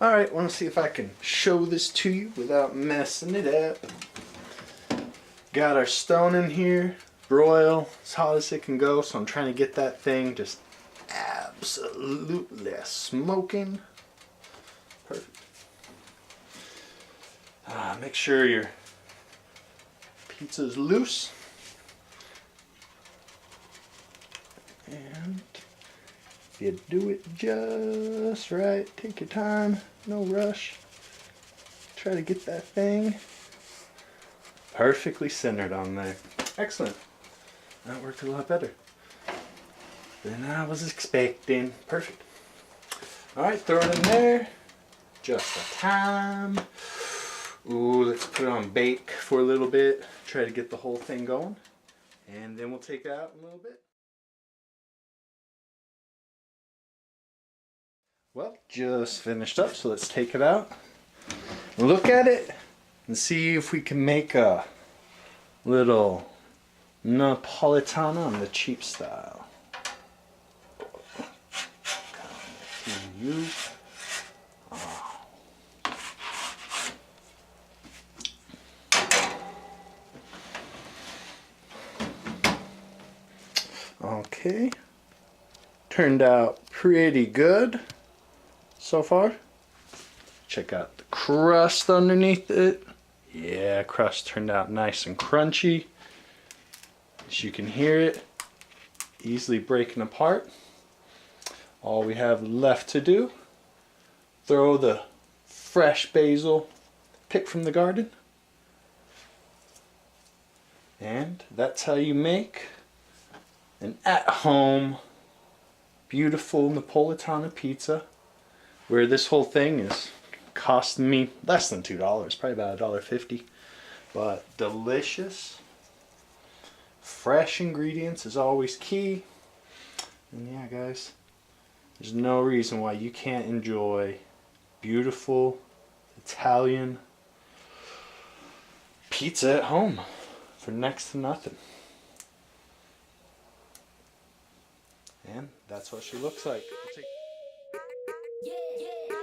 Alright, want to see if I can show this to you without messing it up. Got our stone in here, broil, as hot as it can go, so I'm trying to get that thing just absolutely smoking. Perfect. Make sure your pizza's loose. And if you do it just right, take your time, no rush. Try to get that thing perfectly centered on there. Excellent. That worked a lot better than I was expecting. Perfect. Alright, throw it in there. Just the time. Ooh, let's put it on bake for a little bit. Try to get the whole thing going. And then we'll take it out in a little bit. Well, just finished up, so let's take it out. Look at it and see if we can make a little Neapolitan on the cheap style. Okay, turned out pretty good so far. Check out the crust underneath it. Yeah, crust turned out nice and crunchy. As you can hear it, easily breaking apart. All we have left to do, throw the fresh basil picked from the garden. And that's how you make an at-home beautiful Neapolitan pizza, where this whole thing is costing me less than $2, probably about $1.50, but delicious. Fresh ingredients is always key. And yeah, guys, there's no reason why you can't enjoy beautiful Italian pizza at home for next to nothing. And that's what she looks like. Yeah, yeah.